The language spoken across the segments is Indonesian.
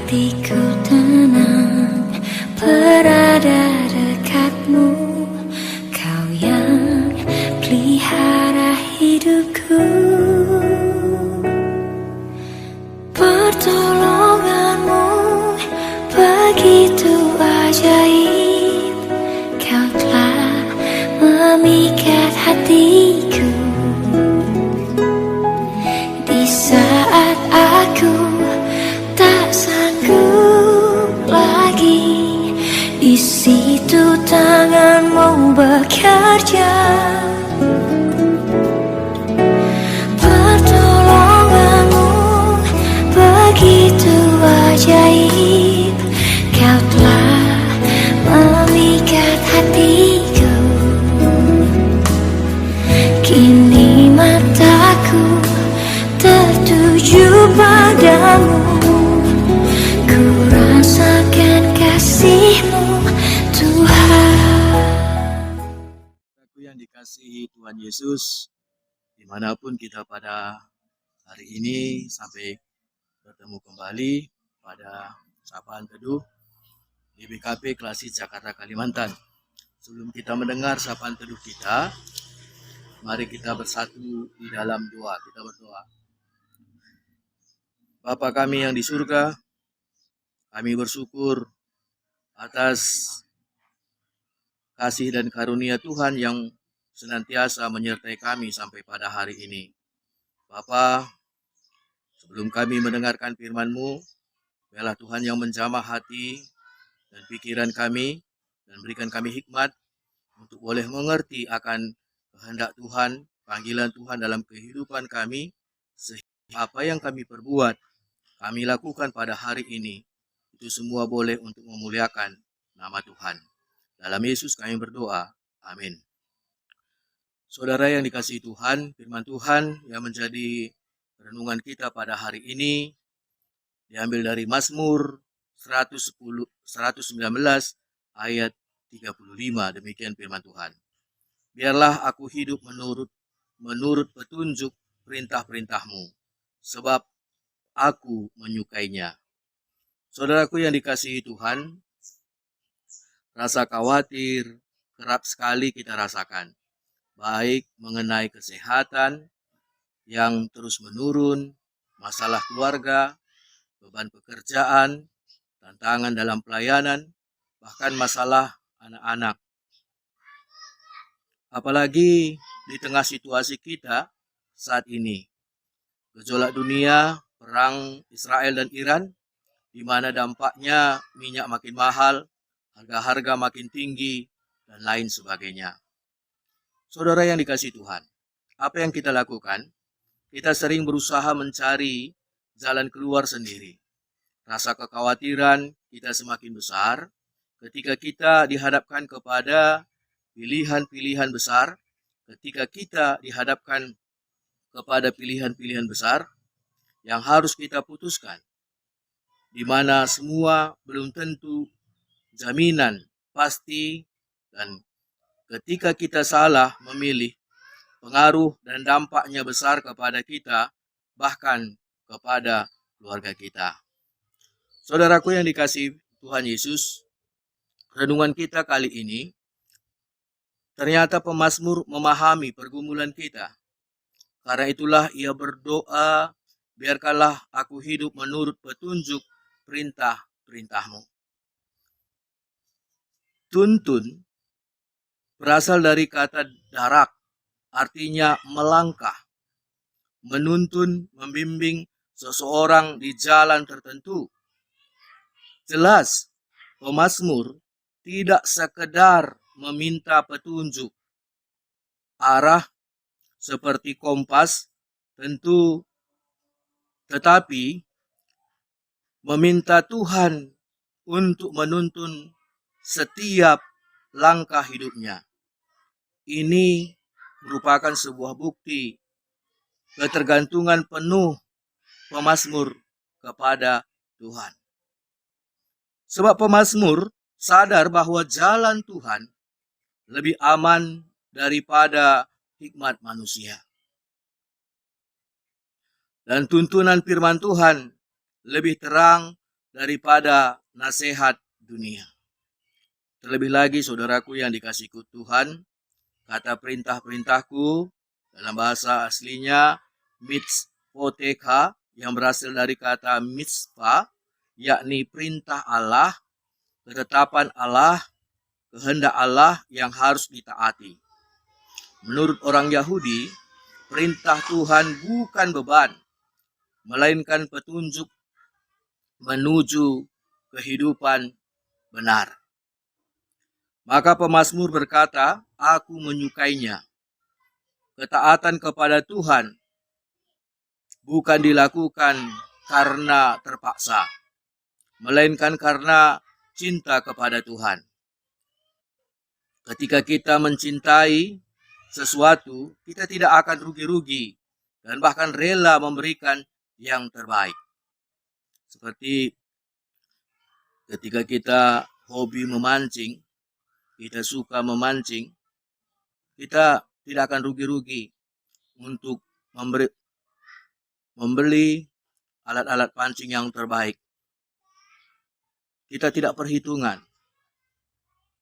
hatiku tenang berada dekatmu. Kau yang pelihara hidupku. Pertolonganmu begitu ajaib. Kau telah memikat hatiku. Di saat aku tak sanggup lagi, di situ tanganmu bekerja. Pertolonganmu begitu ajaib. Kau telah memikat hatiku. Kini mataku tertuju padamu. Ku rasakan kasih-Mu, Tuhan. Aku yang dikasihi Tuhan Yesus, dimanapun kita pada hari ini sampai bertemu kembali pada sapaan teduh di BKP Klasik Jakarta Kalimantan. Sebelum kita mendengar sapaan teduh kita, mari kita bersatu di dalam doa. Kita berdoa. Bapa kami yang di surga, kami bersyukur atas kasih dan karunia Tuhan yang senantiasa menyertai kami sampai pada hari ini. Bapa, sebelum kami mendengarkan firman-Mu, biarlah Tuhan yang menjamah hati dan pikiran kami dan berikan kami hikmat untuk boleh mengerti akan kehendak Tuhan, panggilan Tuhan dalam kehidupan kami, sehingga apa yang kami perbuat, kami lakukan pada hari ini, itu semua boleh untuk memuliakan nama Tuhan. Dalam Yesus kami berdoa. Amin. Saudara yang dikasihi Tuhan, firman Tuhan yang menjadi renungan kita pada hari ini diambil dari Mazmur 119 ayat 35. Demikian firman Tuhan. Biarlah aku hidup menurut petunjuk perintah-perintah-Mu, sebab aku menyukainya. Saudaraku yang dikasihi Tuhan, rasa khawatir kerap sekali kita rasakan, baik mengenai kesehatan yang terus menurun, masalah keluarga, beban pekerjaan, tantangan dalam pelayanan, bahkan masalah anak-anak. Apalagi di tengah situasi kita saat ini, gejolak dunia, perang Israel dan Iran, di mana dampaknya minyak makin mahal, harga-harga makin tinggi, dan lain sebagainya. Saudara yang dikasihi Tuhan, apa yang kita lakukan? Kita sering berusaha mencari jalan keluar sendiri. Rasa kekhawatiran kita semakin besar ketika kita dihadapkan kepada pilihan-pilihan besar, ketika kita dihadapkan kepada pilihan-pilihan besar yang harus kita putuskan, di mana semua belum tentu jaminan pasti, dan ketika kita salah memilih, pengaruh dan dampaknya besar kepada kita, bahkan kepada keluarga kita. Saudaraku yang dikasihi Tuhan Yesus, renungan kita kali ini, ternyata pemazmur memahami pergumulan kita. Karena itulah ia berdoa, biarkanlah aku hidup menurut petunjuk perintah-perintah-Mu. Tuntun berasal dari kata darak, artinya melangkah, menuntun, membimbing seseorang di jalan tertentu. Jelas, pemazmur tidak sekedar meminta petunjuk arah seperti kompas tentu, tetapi meminta Tuhan untuk menuntun setiap langkah hidupnya. Ini merupakan sebuah bukti ketergantungan penuh pemazmur kepada Tuhan. Sebab pemazmur sadar bahwa jalan Tuhan lebih aman daripada hikmat manusia. Dan tuntunan firman Tuhan lebih terang daripada nasihat dunia. Terlebih lagi saudaraku yang dikasihi Tuhan, kata perintah-perintahku dalam bahasa aslinya mitzvoteka yang berasal dari kata mitzvah, yakni perintah Allah, ketetapan Allah, kehendak Allah yang harus ditaati. Menurut orang Yahudi, perintah Tuhan bukan beban, melainkan petunjuk menuju kehidupan benar. Maka pemazmur berkata, aku menyukainya. Ketaatan kepada Tuhan bukan dilakukan karena terpaksa, melainkan karena cinta kepada Tuhan. Ketika kita mencintai sesuatu, kita tidak akan rugi-rugi dan bahkan rela memberikan yang terbaik. Seperti ketika kita hobi memancing, kita suka memancing, kita tidak akan rugi-rugi untuk membeli alat-alat pancing yang terbaik. Kita tidak perhitungan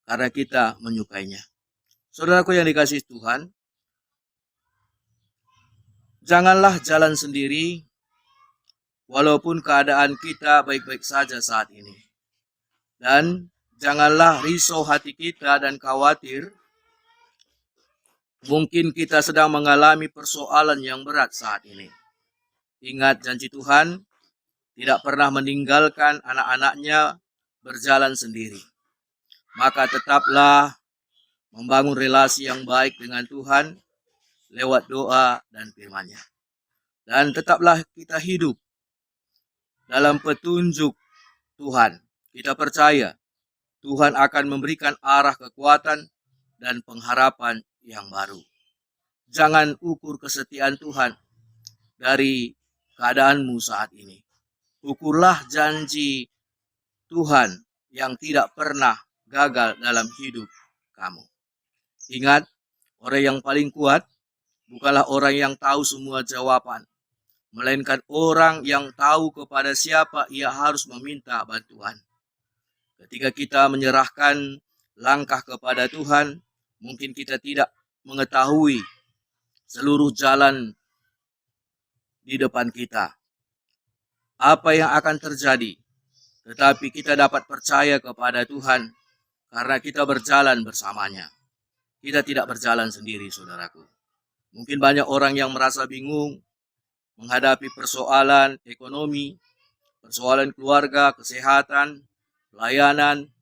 karena kita menyukainya. Saudaraku yang dikasihi Tuhan, janganlah jalan sendiri walaupun keadaan kita baik-baik saja saat ini. Dan janganlah risau hati kita dan khawatir. Mungkin kita sedang mengalami persoalan yang berat saat ini. Ingat janji Tuhan tidak pernah meninggalkan anak-anaknya berjalan sendiri. Maka tetaplah membangun relasi yang baik dengan Tuhan lewat doa dan firman-Nya. Dan tetaplah kita hidup dalam petunjuk Tuhan. Kita percaya Tuhan akan memberikan arah kekuatan dan pengharapan yang baru. Jangan ukur kesetiaan Tuhan dari keadaanmu saat ini. Ukurlah janji Tuhan yang tidak pernah gagal dalam hidup kamu. Ingat, orang yang paling kuat bukanlah orang yang tahu semua jawaban, melainkan orang yang tahu kepada siapa ia harus meminta bantuan. Ketika kita menyerahkan langkah kepada Tuhan, mungkin kita tidak mengetahui seluruh jalan di depan kita. Apa yang akan terjadi? Tetapi kita dapat percaya kepada Tuhan karena kita berjalan bersamanya. Kita tidak berjalan sendiri, saudaraku. Mungkin banyak orang yang merasa bingung menghadapi persoalan ekonomi, persoalan keluarga, kesehatan, pelayanan,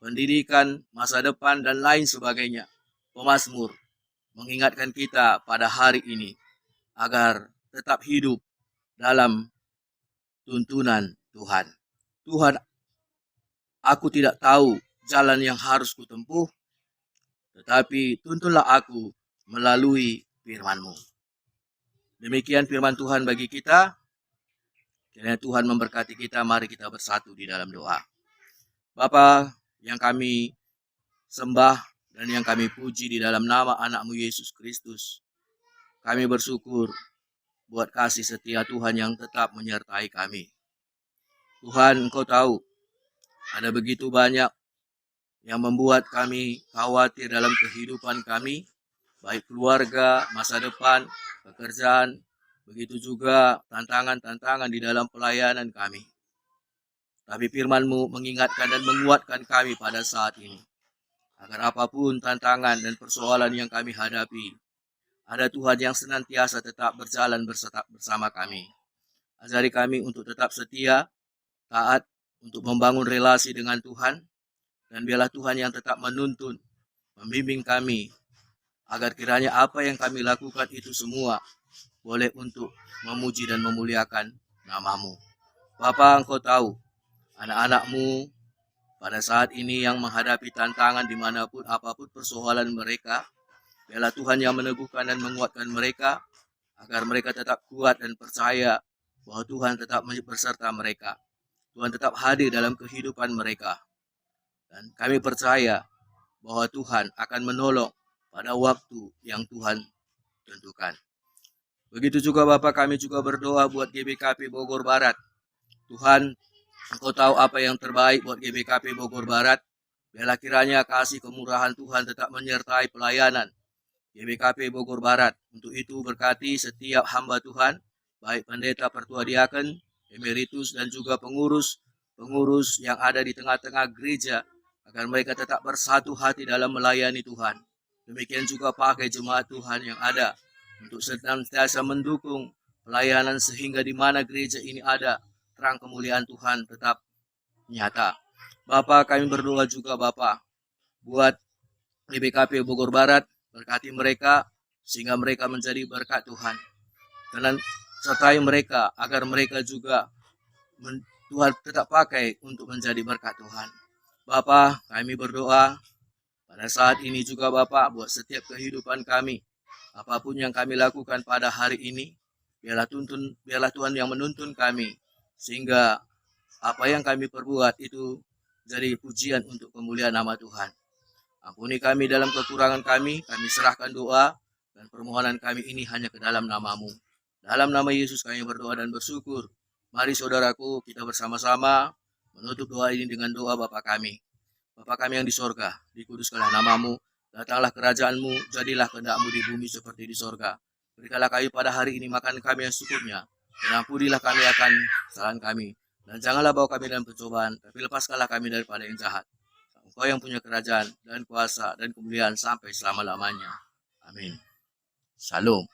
pendidikan, masa depan, dan lain sebagainya. Pemazmur mengingatkan kita pada hari ini agar tetap hidup dalam tuntunan Tuhan. Tuhan, aku tidak tahu jalan yang harus kutempuh, tetapi tuntunlah aku melalui firman-Mu. Demikian firman Tuhan bagi kita. Kiranya Tuhan memberkati kita, mari kita bersatu di dalam doa. Bapa yang kami sembah dan yang kami puji di dalam nama anak-Mu Yesus Kristus, kami bersyukur buat kasih setia Tuhan yang tetap menyertai kami. Tuhan, Engkau tahu ada begitu banyak yang membuat kami khawatir dalam kehidupan kami, baik keluarga, masa depan, pekerjaan, begitu juga tantangan-tantangan di dalam pelayanan kami. Tapi firman-Mu mengingatkan dan menguatkan kami pada saat ini. Agar apapun tantangan dan persoalan yang kami hadapi, ada Tuhan yang senantiasa tetap berjalan bersama kami. Ajari kami untuk tetap setia, taat, untuk membangun relasi dengan Tuhan. Dan biarlah Tuhan yang tetap menuntun, membimbing kami, agar kiranya apa yang kami lakukan itu semua boleh untuk memuji dan memuliakan nama-Mu. Bapa, Engkau tahu anak-anak-Mu pada saat ini yang menghadapi tantangan dimanapun apapun persoalan mereka. Biarlah Tuhan yang meneguhkan dan menguatkan mereka, agar mereka tetap kuat dan percaya bahwa Tuhan tetap berserta mereka. Tuhan tetap hadir dalam kehidupan mereka. Dan kami percaya bahwa Tuhan akan menolong pada waktu yang Tuhan tentukan. Begitu juga Bapak, kami juga berdoa buat GBKP Bogor Barat. Tuhan, Engkau tahu apa yang terbaik buat GBKP Bogor Barat. Biarlah kiranya kasih kemurahan Tuhan tetap menyertai pelayanan GBKP Bogor Barat. Untuk itu berkati setiap hamba Tuhan, baik pendeta, pertua diaken, emeritus, dan juga pengurus yang ada di tengah-tengah gereja, agar mereka tetap bersatu hati dalam melayani Tuhan. Demikian juga pakai jemaat Tuhan yang ada untuk senantiasa mendukung pelayanan sehingga di mana gereja ini ada, terang kemuliaan Tuhan tetap nyata. Bapa, kami berdoa juga Bapa buat GBKP Bogor Barat, berkati mereka sehingga mereka menjadi berkat Tuhan. Dan sertai mereka agar mereka juga Tuhan tetap pakai untuk menjadi berkat Tuhan. Bapa, kami berdoa pada saat ini juga Bapa buat setiap kehidupan kami. Apapun yang kami lakukan pada hari ini, biarlah Tuhan yang menuntun kami, sehingga apa yang kami perbuat itu jadi pujian untuk kemuliaan nama Tuhan. Ampuni kami dalam kekurangan kami serahkan doa dan permohonan kami ini hanya ke dalam nama-Mu. Dalam nama Yesus kami berdoa dan bersyukur. Mari saudaraku, kita bersama-sama menutup doa ini dengan doa Bapa kami. Bapa kami yang di sorga, dikuduskanlah nama-Mu, datanglah kerajaan-Mu, jadilah kehendak-Mu di bumi seperti di sorga. Berikanlah kami pada hari ini makan kami yang secukupnya, dan ampunilah kami akan kesalahan kami. Dan janganlah bawa kami dalam pencobaan, tapi lepaskanlah kami daripada yang jahat. Engkau yang punya kerajaan dan kuasa dan kemuliaan sampai selama-lamanya. Amin. Shalom.